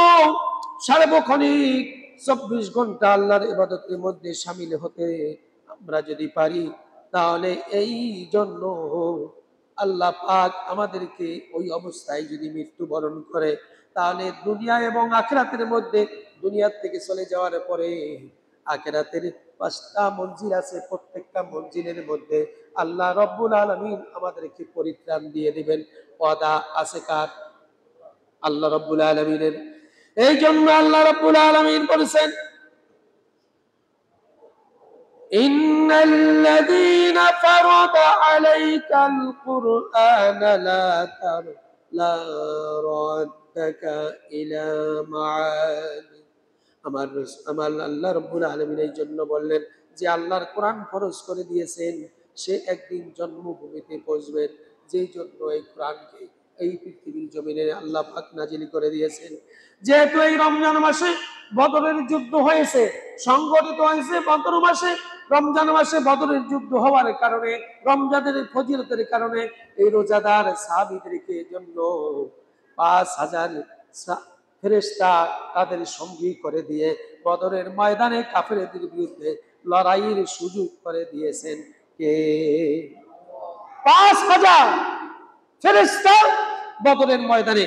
সার্বক্ষণিক 24 ঘন্টা আল্লাহর ইবাদতের মধ্যে শামিল হতে আমরা যদি পারি, তাহলে এই জন্য আল্লাহ পাক আমাদেরকে ওই অবস্থায় যদি মৃত্যুবরণ করে, তাহলে দুনিয়া এবং আখিরাতের মধ্যে, দুনিয়ার থেকে চলে যাওয়ার পরে আখিরাতের 5টা মঞ্জিল আছে, প্রত্যেকটা মঞ্জিলের মধ্যে আল্লাহ রাব্বুল আলামিন আমাদেরকে পরিত্রাণ দিয়ে দিবেন। ওয়াদা আছে কার? আল্লাহ রাব্বুল আলামিনের। এই জন্য আল্লাহ রাব্বুল আলামিন বলেছেন, ইন্নাল্লাযীনা ফারাদা আলাইকাল কুরআনা লা রাদ্দাকা ইলা মাআদ। আমার আল্লাহ রাব্বুল আলামিন এই জন্য বললেন যে আল্লাহর কোরআন ফরজ করে দিয়েছেন, সে একদিন জন্মভূমিতে পৌঁছবেন, যেই জন্য এই কোরআনকে এই পৃথিবীর জমিনে আল্লাহ পাক নাজিল করে দিয়েছেন। যেহেতু এই রমজান মাসে বদরের যুদ্ধ হয়েছে, সংগঠিত হয়েছে বদর মাসে, রমজান মাসে বদরের যুদ্ধ হওয়ার কারণে, রমজানের ফজিলতের কারণে এই রোজাদার সাহাবীদেরকে জন্য 5,000 ফেরেশতা তাদের সঙ্গী করে দিয়ে বদরের ময়দানে কাফেরদের বিরুদ্ধে লড়াইয়ের সুযোগ করে দিয়েছেন কে? 5,000 ফেরেশতা বদরের ময়দানে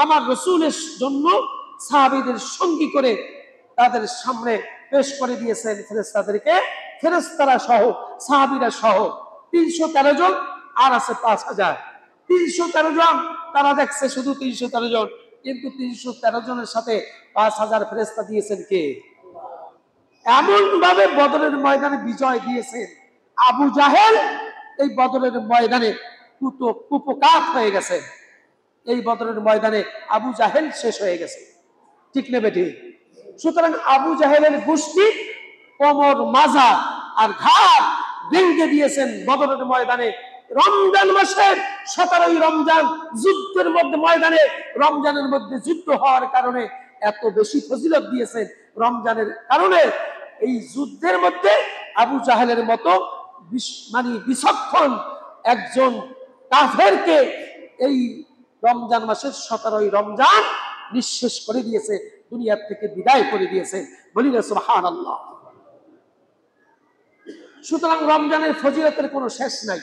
আমার রাসূলের জন্য সাহাবীদের সঙ্গী করে তাদের সামনে পেশ করে দিয়েছেন ফেরেশতাদেরকে। ফেরেশতারা সহ সাহাবীরা সহ 313 জন, আর আছে 5,000। 313 জন তারা দেখছে শুধু 313 জন, কিন্তু 313 জনের সাথে 5,000 ফেরেশতা দিয়েছেন কে? এমন ভাবে বদরের ময়দানে বিজয় দিয়েছেন আবু জাহেল এই বদরের ময়দানে কুপকাত হয়ে গেছে। এই বদরের ময়দানে আবু জাহেল শেষ হয়ে গেছে, ঠিক না বেটি? সুতরাং আবু জাহেলের গোষ্ঠী কোমর, মাজা আর ঘাট ভেঙে দিয়েছেন বদরের ময়দানে। রমজান মাসের 17ই রমজান যুদ্ধের মধ্যে, ময়দানে রমজানের মধ্যে যুদ্ধ হওয়ার কারণে এত বেশি ফজিলত দিয়েছেন রমজানের কারণে। এই যুদ্ধের মধ্যে আবু জাহেলের মতো বিচক্ষণ একজন কাফেরকে এই রমজান মাসের 17ই রমজান নিঃশেষ করে দিয়েছে, দুনিয়ার থেকে বিদায় করে দিয়েছে। বলি না সুবহানাল্লাহ। সুতরাং রমজানের ফজিলতের কোনো শেষ নাই।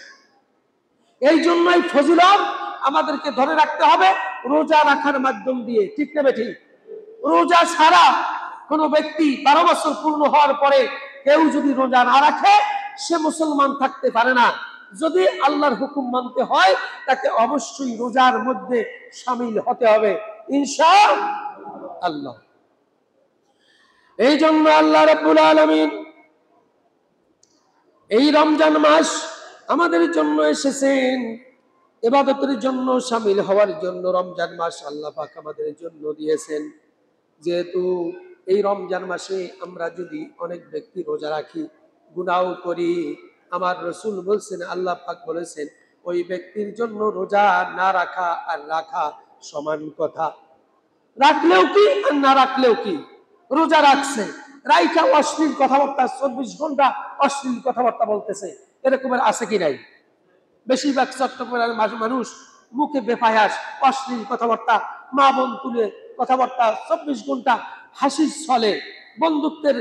এই জন্যই ফজিলত আমাদেরকে ধরে রাখতে হবে রোজা রাখার মাধ্যম দিয়ে, ঠিক না বেঠিক? রোজা ছাড়া কোনো ব্যক্তি 12 বছর পূর্ণ হওয়ার পরে কেউ যদি রোজা না রাখে, সে মুসলমান থাকতে পারে না। যদি আল্লাহর হুকুম মানতে হয়, তাকে অবশ্যই রোজার মধ্যে শামিল হতে হবে ইনশাআল্লাহ। এই জন্য আল্লাহ রাব্বুল আলামিন এই রমজান মাস আমাদের জন্য এসেছেন, ইবাদতের জন্য, শামিল হওয়ার জন্য রমজান মাস আল্লাহ পাক আমাদের জন্য দিয়েছেন। যেহেতু এই রমজান মাসে আমরা যদি অনেক ব্যক্তি রোজা রাখি, গুনাহ করি, আমার রাসূল বলছেন, আল্লাহ পাক বলেছেন, ওই ব্যক্তির জন্য রোজা না রাখা আর রাখা সমান কথা। রাখলেও কি আর না রাখলেও কি? রোজা রাখছে, রাইখা অশ্লীল কথাবার্তা 24 ঘন্টা অশ্লীল কথাবার্তা বলতেছে, এরকমের আছে কি নাই? বেশিরভাগ চট্টগ্রামের মানুষ মুখে বেফায়াস অশ্লীল কথাবার্তা, মা বোন তুলে কথাবার্তা 24 ঘন্টা হাসির ছলে, বন্ধুত্বের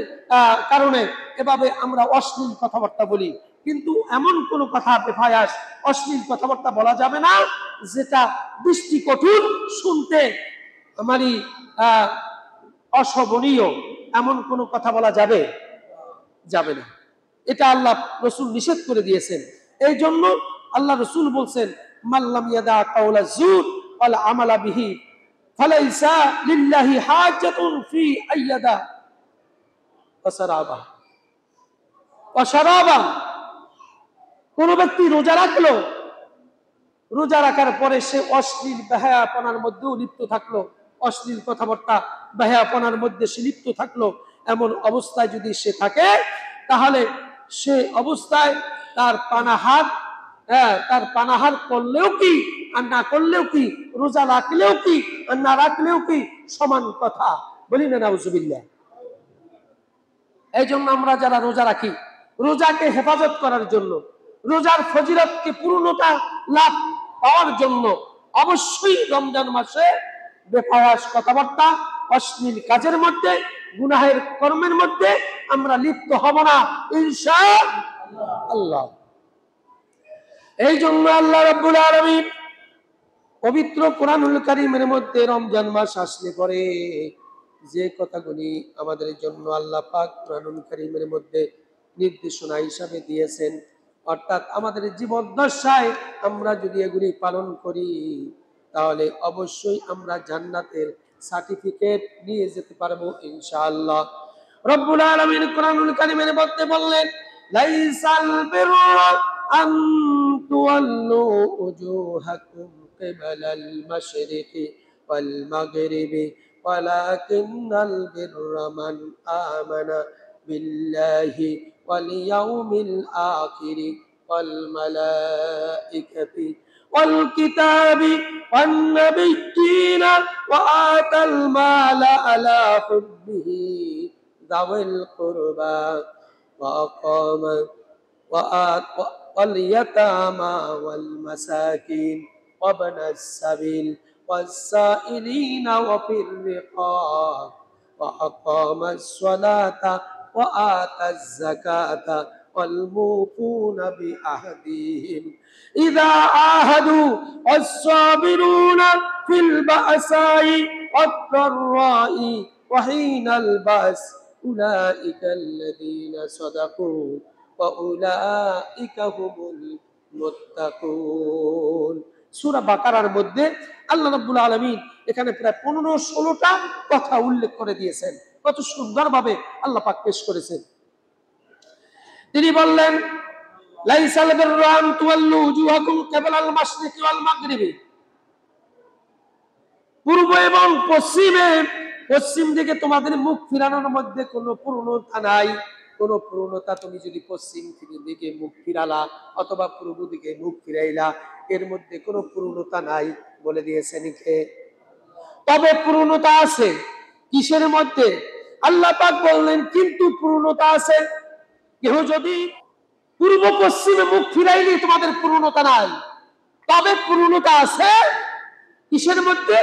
কারণে এভাবে আমরা অশ্লীল কথাবার্তা বলি। কিন্তু এমন কোন কথা বেফায়াস অশ্লীল কথাবার্তা বলা যাবে না যেটা দৃষ্টি কঠোর, শুনতে মানে অশোভনীয়। এমন কোন কথা বলা যাবে না। এটা আল্লাহ রাসূল নিষেধ করে দিয়েছেন। এই জন্য আল্লাহ রাসূল বলছেন, মাল্লাম ইয়াদা কাওলা যুর ওয়াল আমালা বিহি ফালাইসা লিল্লাহি হাজাতুন ফি আইয়াদা ওয়াশারাবা। কোন ব্যক্তি রোজা রাখলো, রোজা রাখার পরে সে অশ্লীল বেহায়াপনার মধ্যেও লিপ্ত থাকলো, অশ্লীল কথাবার্তা বেহায়াপনার মধ্যে সে লিপ্ত থাকলো, এমন অবস্থায় যদি সে থাকে, তাহলে সে অবস্থায় তার পানাহার করলেও কি আর না করলেও কি, রোজা রাখলেও কি আর না রাখলেও কি, সমান কথা। বলি না নাউজুবিল্লাহ। এই জন্য আমরা যারা রোজা রাখি, রোজাকে হেফাজত করার জন্য, রোজার ফজিলতকে পূর্ণতা লাভ পাওয়ার জন্য অবশ্যই রমজান মাসে বেফায়াস কথাবার্তা, অশ্লীল কাজের মধ্যে, গুনাহের কর্মের মধ্যে আমরা লিপ্ত হব না ইনশাআল্লাহ। এই জন্য আল্লাহ রাব্বুল আলামিন পবিত্র কোরআনুল কারীমের মধ্যে রমজান মাস আসলে পরে যে কথাগুলি আমাদের জন্য আল্লাহ পাক কোরআনুল কারীমের মধ্যে নির্দেশনা হিসাবে দিয়েছেন, অর্থাৎ আমাদের জীবদ্দশায় আমরা যদি এগুলি পালন করি, তাহলে অবশ্যই আমরা জান্নাতের সার্টিফিকেট নিয়ে যেতে পারবো ইনশাআল্লাহ। রব্বুল আলামিন কোরআনুল কারীমের মধ্যে বললেন, লাইসাল বিররা আন তুওয়াল্লু উজুহাকুম কিবালাল মাশরিকি ওয়াল মাগরিবি ওয়ালাকিন্নাল বিররা মান আমানা বিল্লাহি ওয়াল ইয়াউমিল আখির ওয়াল মালাইকাতি ওয়াল কিতাবি ওয়ান নাবিয়্যিনা ওয়া আতাল মালা আলা হুব্বিহি যাওয়াল কুরবা ওয়া আকামা واليتامى والمساكين وابن السبيل والسائلين وفي الرقاب وأقام الصلاة وآتى الزكاة والموفون بعهدهم إذا عاهدوا والصابرون في البأساء والضراء وحين البأس أولئك الذين صدقوا وأولئك هم المتقون। সূরা বাকারার মধ্যে আল্লাহ রাব্বুল আলামিন এখানে প্রায় 15-16টা কথা উল্লেখ করে দিয়েছেন। কত সুন্দরভাবে আল্লাহ পাক পেশ করেছেন। তিনি বললেন, লাইসাল বিররা আন তুওয়াল্লু উজুহাকুম কিবলাল মাশরিকি ওয়াল মাগরিবি, পূর্ব এবং পশ্চিমে, পশ্চিম দিকে তোমাদের মুখ ফিরানোর মধ্যে কোনো পূর্ণতা নাই। কোন পূর্ণতা তুমি যদি পশ্চিম দিকে মুখ ফিরালা অথবা পূর্ব দিকে মুখ ফিরাইলা, এর মধ্যে কোনো পূর্ণতা নাই বলে দিয়েছেন কে? তবে পূর্ণতা আছে কিসের মধ্যে? আল্লাহ পাক বললেন কিন্তু পূর্ণতা আছে। কেহ যদি পূর্ব পশ্চিমে মুখ ফিরাইলে তোমাদের পূর্ণতা নাই, তবে পূর্ণতা আছে কিসের মধ্যে?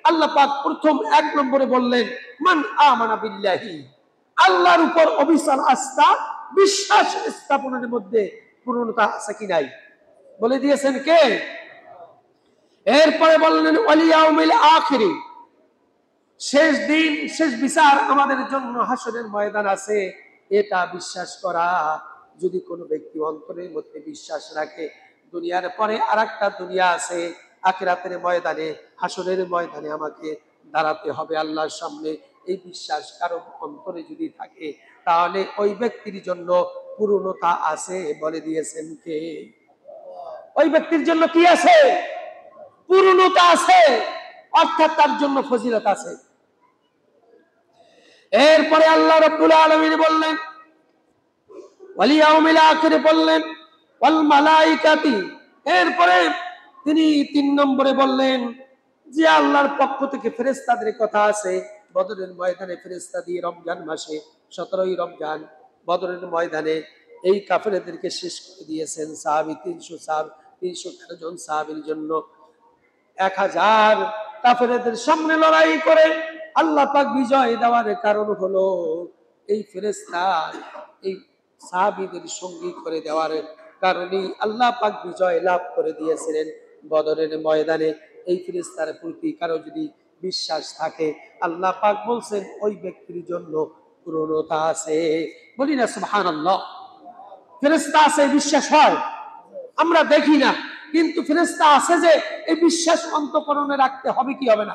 আল্লাহ পাক প্রথম 1 নম্বরে বললেন মান আমানা বিল্লাহি, আল্লাহর উপর অবিচল আস্থা বিশ্বাস স্থাপনের মধ্যে পূর্ণতা আছে কি নাই বলে দিয়েছেন কে? এরপরে বললেন ওয়াল ইয়াউমিল আখির, শেষ দিন শেষ বিচার আমাদের জন্য হাসরের ময়দান আছে, এটা বিশ্বাস করা। যদি কোনো ব্যক্তি অন্তরের মধ্যে বিশ্বাস রাখে দুনিয়ার পরে আরেকটা দুনিয়া আছে, আখিরাতের ময়দানে হাসরের ময়দানে আমাকে দাঁড়াতে হবে আল্লাহর সামনে, এই বিশ্বাস কারো অন্তরে যদি থাকে তাহলে ওই ব্যক্তির জন্য পূর্ণতা আছে বলে দিয়েছেন কে? ওই ব্যক্তির জন্য কি আছে? পূর্ণতা আছে, অর্থাৎ তার জন্য ফজিলত আছে। এরপরে আল্লাহ রাব্বুল আলামিন বললেন ওয়াল ইয়াউমিল আখির, বললেন ওয়াল মালাইকাতি, এরপরে তিনি 3 নম্বরে বললেন যে আল্লাহর পক্ষ থেকে ফেরেশতাদের কথা আছে। বদরের ময়দানে ফেরেশতা দিয়ে রমজান মাসে 17ই রমজান বদরের ময়দানে এই কাফেরদেরকে শেষ করে দিয়েছেন। সাহাবী 313 জন সাহাবীর জন্য 1000 কাফেরদের সামনে লড়াই করে আল্লাহ পাক বিজয় দেওয়ার কারণ হলো এই ফেরেশতা এই সাহাবীদের সঙ্গী করে দেওয়ার কারণেই আল্লাহ পাক বিজয় লাভ করে দিয়েছিলেন বদরের ময়দানে। এই ফেরেশতার প্রতি কারো যদি বিশ্বাস থাকে আল্লাহ পাক বলছেন ওই ব্যক্তির জন্য পূর্ণতা আছে। বলি না সুবহানাল্লাহ। ফেরেশতা আছে বিশ্বাস হয়, আমরা দেখি না, কিন্তু ফেরেশতা আছে যে এই বিশ্বাস অন্তঃকরণে রাখতে হবে কি হবে না?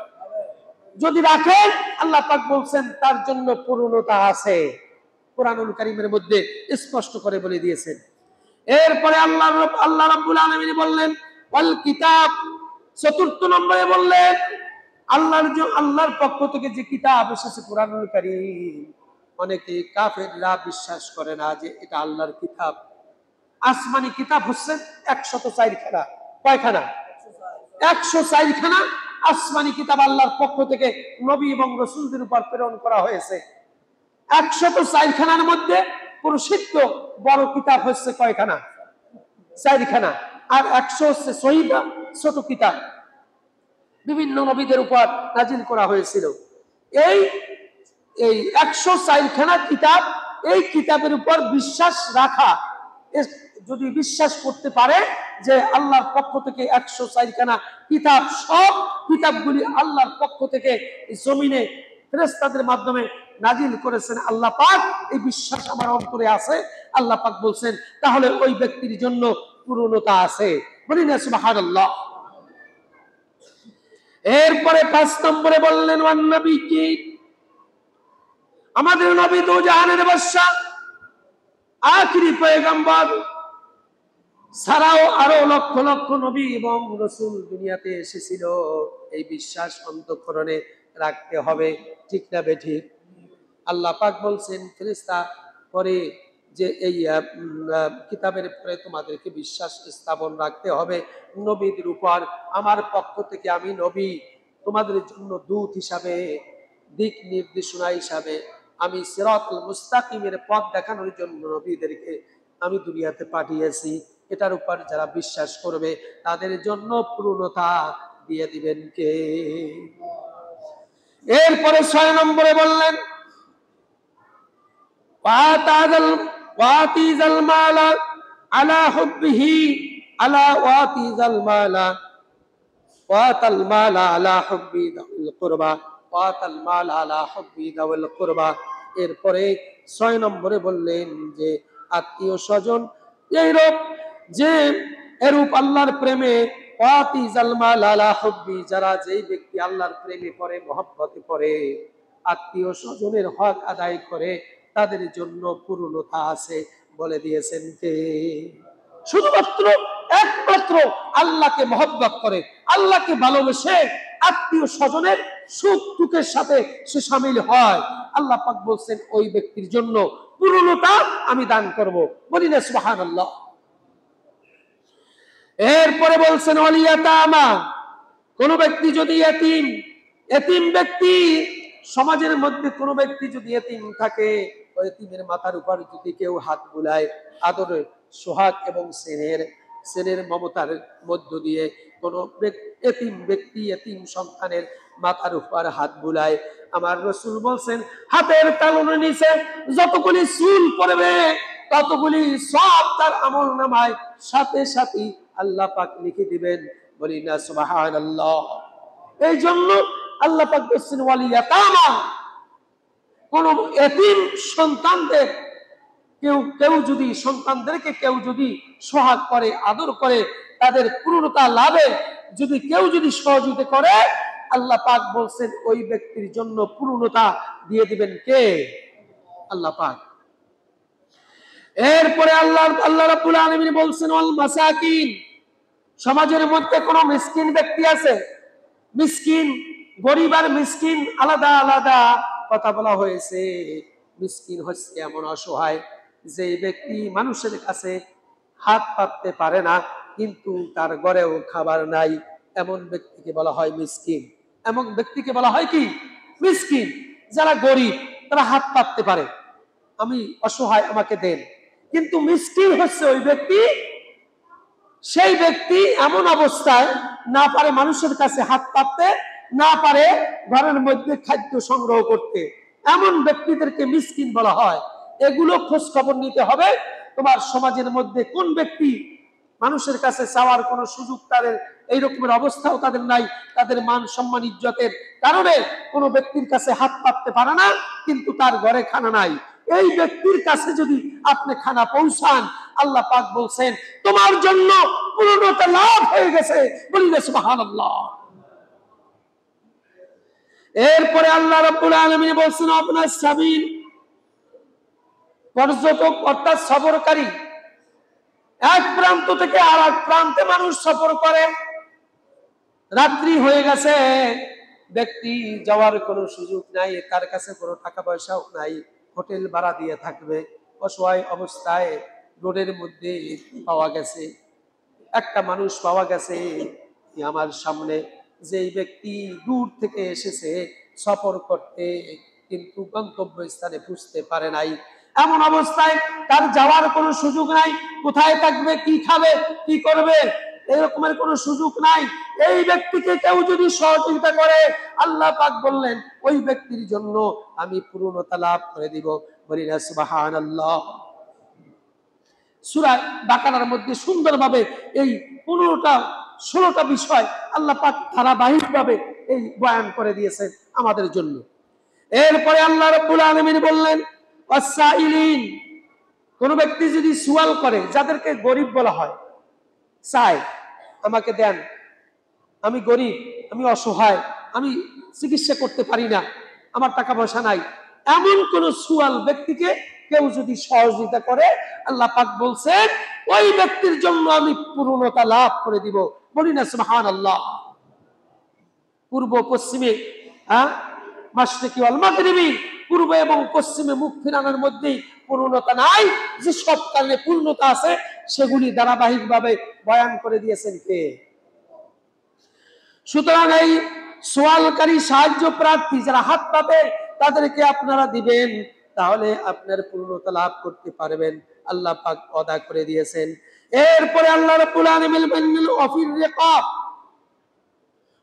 যদি রাখেন আল্লাহ পাক বলছেন তার জন্য পূর্ণতা আছে, কোরআনুল কারীমের মধ্যে স্পষ্ট করে বলে দিয়েছেন। এরপরে আল্লাহ রাব্বুল আলামিন বললেন ওয়াল কিতাব, 4th নম্বরে বললেন আল্লাহর পক্ষ থেকে যে কিতাব এসেছে কোরআনুল কারীম, অনেকে কাফেররা বিশ্বাস করে না যে এটা আল্লাহর কিতাব। আসমানি কিতাব হচ্ছে 104 খানা। কয়খানা? 104 খানা আসমানি কিতাব আল্লাহর পক্ষ থেকে নবী এবং রাসূলদের উপর প্রেরণ করা হয়েছে। 104 খানার মধ্যে প্রসিদ্ধ বড় কিতাব হচ্ছে কয়খানা? 4 খানা। আর 100 হচ্ছে সহিফা, ছোট কিতাব, বিভিন্ন নবীদের উপর নাজিল করা হয়েছিল। এই 104 খানা কিতাব, এই কিতাবের উপর বিশ্বাস রাখা, যদি বিশ্বাস করতে পারে যে আল্লাহর পক্ষ থেকে 104 খানা কিতাব, সব কিতাবগুলি আল্লাহর পক্ষ থেকে জমিনে ফেরেশতাদের মাধ্যমে নাজিল করেছেন আল্লাহ পাক, এই বিশ্বাস আমার অন্তরে আছে, আল্লাহ পাক বলছেন তাহলে ওই ব্যক্তির জন্য পূর্ণতা আছে। বলি না সুবহানাল্লাহ। এরপরে 5 নম্বরে বললেন ওয়ান নবী কি, আমাদের নবী তো জাহানের বাদশা, আখিরি পয়গম্বর, ছাড়াও আরো লক্ষ লক্ষ নবী এবং রাসূল দুনিয়াতে এসেছিল। এই বিশ্বাস অন্তঃকরণে রাখতে হবে, ঠিক না বেঠিক? আল্লাহ পাক বলছেন ফেরেশতা পরে যে এই কিতাবের উপরে তোমাদেরকে বিশ্বাস স্থাপন রাখতে হবে নবীদের উপর। আমার পক্ষ থেকে আমি নবী তোমাদের জন্য দূত হিসাবে, দিক নির্দেশনা হিসাবে আমি সিরাতুল মুস্তাকিমের পথ দেখানোর জন্য নবীদেরকে আমি দুনিয়াতে পাঠিয়েছি। এটার উপর যারা বিশ্বাস করবে তাদের জন্য পূর্ণতা দিয়ে দিবেন কে? এরপরে 6 নম্বরে বললেন ওয়াতিজাল মালা আলা হুব্বিহি আলা ওয়াতিজাল মালা ওয়াতাল মালা আলা হুব্বি দাউল কুরবা ওয়াতাল মালা আলা হুব্বি দাউল কুরবা। এরপরে 6 নম্বরে বললেন যে আত্মীয় স্বজন এইরূপ যে এরূপ আল্লাহর প্রেমে ওয়াতিজাল মালা আলা হুব্বি, যারা যেই ব্যক্তি আল্লাহর প্রেমে পড়ে, মহব্বতে পড়ে, আত্মীয় স্বজনের হক আদায় করে, তাদের জন্য পূর্ণতা আছে বলে দিয়েছেন কে? শুধুমাত্র একমাত্র আল্লাহকে মহব্বত করে, আল্লাহকে ভালোবেসে আত্মীয় স্বজনের সুখ দুঃখের সাথে সে শামিল হয়, আল্লাহ পাক বলছেন ওই ব্যক্তির জন্য পূর্ণতা আমি দান করব। বলি না সুবহানাল্লাহ। এরপরে বলছেন ওয়ালিয়াতামা, কোন ব্যক্তি যদি এতিম ব্যক্তি, সমাজের মধ্যে কোন ব্যক্তি যদি এতিম থাকে, ওই এতিমের মাথার উপর যদি কেউ হাত বুলায়, আদরে সোহাগ এবং স্নেহের মমতার মধ্য দিয়ে কোন এতিম ব্যক্তি এতিম সন্তানের মাথার উপর হাত বুলায়, আমার রাসূল বলছেন হাতের তালুর নিচে যতগুলি চুল পড়বে ততগুলি সব তার আমলনামায় সাথে সাথে আল্লাহ পাক লিখে দিবেন। বলি না সুবহানাল্লাহ। এই জন্য আল্লাহ পাক বলেছেন ওয়ালিয়াতামা, কোন এতিম সন্তানদের সন্তানদেরকে কেউ যদি সোহাগ করে, আদর করে, তাদের পূর্ণতা লাভে যদি কেউ সহযোগিতা করে, আল্লাহ পাক বলছেন ওই ব্যক্তির জন্য পূর্ণতা দিয়ে দিবেন কে? আল্লাহ পাক। এরপরে আল্লাহ রাব্বুল আলামিন বলছেন ওয়াল মাসাকিন, সমাজের মধ্যে কোন মিসকিন ব্যক্তি আছে, মিসকিন, গরিব আর মিসকিন আলাদা আলাদা কথা বলা হয়েছে। মিসকিন হচ্ছে এমন অসহায় যে ব্যক্তি মানুষের কাছে হাত পাততে পারে না, কিন্তু তার ঘরেও খাবার নাই, এমন ব্যক্তিকে বলা হয় মিসকিন। এমন ব্যক্তিকে বলা হয় কি? মিসকিন। যারা গরিব তারা হাত পাততে পারে, আমি অসহায় আমাকে দেন, কিন্তু মিসকিন হচ্ছে ওই ব্যক্তি, সেই ব্যক্তি এমন অবস্থায় না পারে মানুষের কাছে হাত পাততে, না পারে ঘরের মধ্যে খাদ্য সংগ্রহ করতে, এমন ব্যক্তিদেরকে মিসকিন বলা হয়। এগুলো খোঁজ খবর নিতে হবে তোমার সমাজের মধ্যে কোন ব্যক্তি মানুষের কাছে চাওয়ার কোনো সুযোগ, তাদের এই রকমের অবস্থাও তাদের নাই, তাদের মান সম্মান ইজ্জতের কারণে কোনো ব্যক্তির কাছে হাত পাততে পারে না, কিন্তু তার ঘরে খানা নাই, এই ব্যক্তির কাছে যদি আপনি খানা পৌঁছান, আল্লাহ পাক বলছেন তোমার জন্য পূর্ণতা লাভ হয়ে গেছে। বলি না সুবহানাল্লাহ। এরপরে আল্লাহ রাব্বুল আলামিন বলছেন আপনার সাবিল, পর্যটক অর্থাৎ সফরকারী, এক প্রান্ত থেকে আর এক প্রান্তে মানুষ সফর করে, রাত্রি হয়ে গেছে, ব্যক্তি যাওয়ার কোনো সুযোগ নাই, তার কাছে কোনো টাকা পয়সাও নাই, হোটেল ভাড়া দিয়ে থাকবে, অসহায় অবস্থায় রোডের মধ্যে পাওয়া গেছে, একটা মানুষ পাওয়া গেছে আমার সামনে, যেই ব্যক্তি দূর থেকে এসেছে সফর করতে, কিন্তু গন্তব্য স্থানে পৌঁছতে পারে নাই, এমন অবস্থায় তার যাওয়ার কোনো সুযোগ নাই, কোথায় থাকবে, কি খাবে, কি করবে, এরকমের কোনো সুযোগ নাই, এই ব্যক্তিকে কেউ যদি সহযোগিতা করে, আল্লাহ পাক বললেন ওই ব্যক্তির জন্য আমি পূর্ণতা লাভ করে দিব। বলি না সুবহানাল্লাহ। সূরা বাকারার মধ্যে সুন্দরভাবে এই 16টা বিষয় আল্লাহ পাক ধারাবাহিকভাবে এই বয়ান করে দিয়েছেন আমাদের জন্য। এরপরে আল্লাহ রাব্বুল আলামিন বললেন ওয়াসাইলিন, কোন ব্যক্তি যদি সুয়াল করে, যাদেরকে গরিব বলা হয়, চাই আমাকে দেন, আমি গরিব, আমি অসহায়, আমি চিকিৎসা করতে পারি না, আমার টাকা পয়সা নাই, এমন কোন সুয়াল ব্যক্তিকে কেউ যদি সহযোগিতা করে, আল্লাহ পাক বলছেন ওই ব্যক্তির জন্য আমি পূর্ণতা লাভ করে দিব। বলি না সুবহানাল্লাহ। পূর্ব পশ্চিমে মাশরিকি ওয়াল মাগরিবি, পূর্ব এবং পশ্চিমে মুখ ফিরানোর মধ্যেই পূর্ণতা নাই, যে সব কারণে পূর্ণতা আছে সেগুলি ধারাবাহিকভাবে বয়ান করে দিয়েছেন কে? সুতরাং এই সোয়ালকারী, সাহায্য প্রার্থী যারা হাত পাবে তাদেরকে আপনারা দিবেন, তাহলে আপনার পূর্ণতা লাভ করতে পারবেন। আল্লাহ পাক ওয়াদা করে দিয়েছেন। এরপরে আল্লাহ রাব্বুল আলামিন বলেন অফির রিকাব।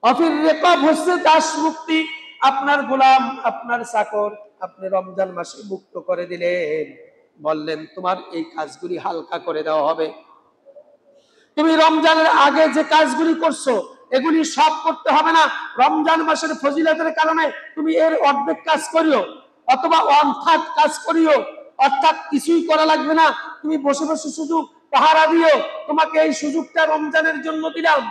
অফির রিকাব হচ্ছে দাস মুক্তি। আপনার গোলাম, আপনার চাকর আপনি রমজান মাসে মুক্ত করে দিলেন, বললেন তোমার এই কাজগুলি হালকা করে দেওয়া হবে। তুমি রমজানের আগে যে কাজগুলি করছো এগুলি সব করতে হবে না, রমজান মাসের ফজিলতের কারণে তুমি এর অর্ধেক কাজ করিও অথবা 1/3 কাজ করিও, অর্থাৎ কিছুই করা লাগবে না, তুমি বসে বসে শুধু পাহারা দিও, তোমাকে এই সুযোগটা রমজানের জন্য দিলাম।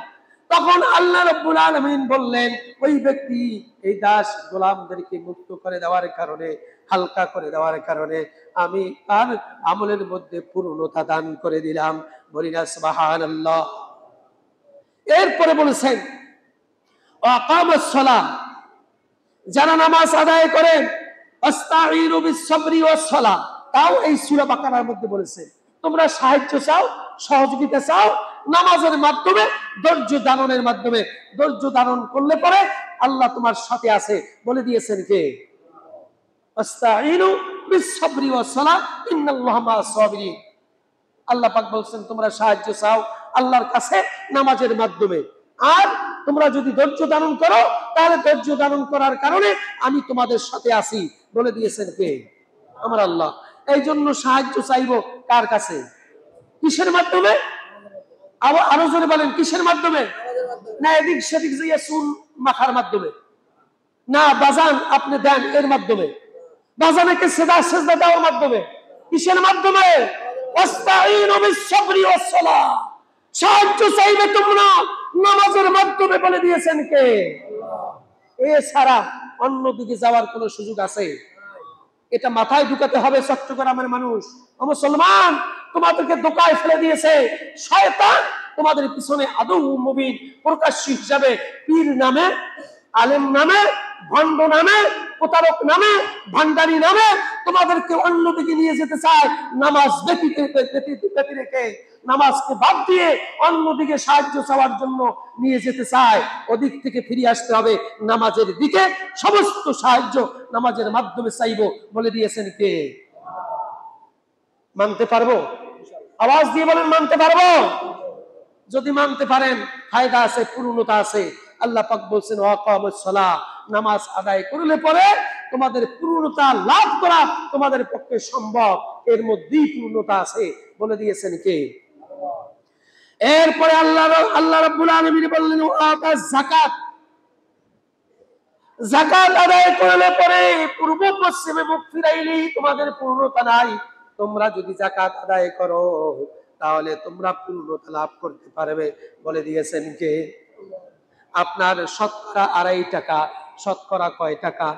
তখন আল্লাহ রাব্বুল আলামিন বললেন ওই ব্যক্তি, এই দাস গোলামদেরকে মুক্ত করে দেওয়ার কারণে, হালকা করে দেওয়ার কারণে আমি তার আমলের মধ্যে পূর্ণতা দান করে দিলাম। বলি না সুবহানাল্লাহ। এরপরে বলেছেন আকামাস সালাহ, যারা নামাজ আদায় করেন, আস্তাঈনু বিস-সাবরি ওয়াস-সালাহ, তাও এই সূরা বাকারার মধ্যে বলেছে তোমরা সাহায্য চাও, সহযোগিতা চাও নামাজের মাধ্যমে, ধৈর্য ধারণের মাধ্যমে। ধৈর্য ধারণ করলে পরে আল্লাহ তোমার সাথে আছে, বলে দিয়েছেন কে? আস্তাঈনু বিস-সাবরি ওয়াস-সালাহ ইন্নাল্লাহা মা'আস-সাবিরিন। আল্লাহ পাক বলছেন তোমরা সাহায্য চাও আল্লাহর কাছে নামাজের মাধ্যমে, আর তোমরা যদি ধৈর্য ধারণ করো তাহলে ধৈর্য ধারণ করার কারণে আমি তোমাদের সাথে আছি, বলে দিয়েছেন কে? আমার আল্লাহ। এই জন্য সাহায্য চাইবো কার কাছে? কিসের মাধ্যমে? আরো জোরে বলেন, কিসের মাধ্যমে? না এদিক সেদিক যাইয়া চুল মাখার মাধ্যমে না, বাজান আপনি দেন এর মাধ্যমে, বাজানকে সেজদা দেওয়ার মাধ্যমে। কিসের মাধ্যমে? আস্তাঈনু বিস-সাবরি ওয়াস-সালাহ, সাহায্য চাইবে তোমরা নামাজের মাধ্যমে, বলে দিয়েছেন কে? এছাড়া অন্যদিকে যাওয়ার কোন সুযোগ আছে? এটা মাথায় ঢুকাতে হবে চট্টগ্রামের মানুষ। মুসলমান, তোমাদেরকে ধোঁকায় ফেলে দিয়েছে শয়তান, তোমাদের পিছনে আদৌ মুবিন প্রকাশ্য হিসাবে পীর নামে, আলেম নামে, ভণ্ড নামে, প্রতারক নামে, ভান্ডারি নামে তোমাদেরকে অন্যদিকে নিয়ে যেতে চায়। নামাজ ব্যতি রেখে, নামাজকে বাদ দিয়ে অন্যদিকে সাহায্য চাওয়ার জন্য নিয়ে যেতে চায়। ওদিক থেকে ফিরে আসতে হবে নামাজের দিকে, সমস্ত সাহায্য নামাজের মাধ্যমে চাইবো, বলে দিয়েছেন কে? মানতে পারবো? আওয়াজ দিয়ে বলেন মানতে পারবো। যদি মানতে পারেন ফায়দা আছে, পূর্ণতা আছে। আল্লাহ পাক বলছেন ওয়াকামাস সালাহ, নামাজ আদায় করলে পরে তোমাদের পূর্ণতা লাভ করা তোমাদের পক্ষে সম্ভব, এর মধ্যেই পূর্ণতা আছে, বলে দিয়েছেন কে? এরপরে আল্লাহ রাব্বুল আলামিন বললেন ওয়াতাজ যাকাত, যাকাত আদায় করলে পরে পূর্ব পশ্চিমে মুখ ফিরাইলেই তোমাদের পূর্ণতা নাই। তোমরা যদি যাকাত আদায় করো তাহলে তোমরা পূর্ণতা লাভ করতে পারবে, বলে দিয়েছেন কে? আপনার শতকরা 2.5 টাকা, শতকরা কয় টাকা?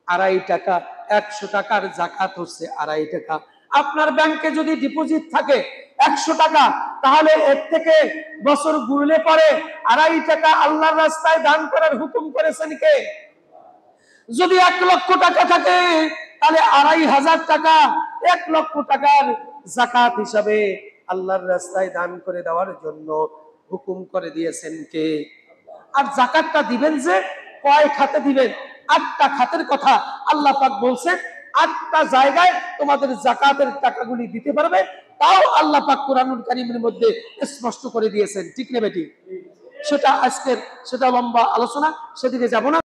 2.5 টাকা। 100 টাকার যাকাত হচ্ছে 2.5 টাকা। আপনার ব্যাংকে যদি ডিপোজিট থাকে 100 টাকা, তাহলে এর থেকে বছর ঘুরলে পরে 2.5 টাকা আল্লাহর রাস্তায় দান করার হুকুম করেছেন কে? যদি 1 লক্ষ টাকা থাকে তাহলে 2,500 টাকা 1 লক্ষ টাকার যাকাত হিসাবে আল্লাহর রাস্তায় দান করে দেওয়ার জন্য হুকুম করে দিয়েছেন কে? আর যাকাতটা দিবেন যে কয় খাতে দিবেন? 8টা খাতের কথা আল্লাহ পাক বলছেন। 8টা জায়গায় তোমাদের যাকাতের টাকাগুলি দিতে পারবে, তাও আল্লাহ পাক কুরআনুল কারীমের মধ্যে স্পষ্ট করে দিয়েছেন। ঠিক না বেটি? সেটা লম্বা আলোচনা, সেদিকে যাব না।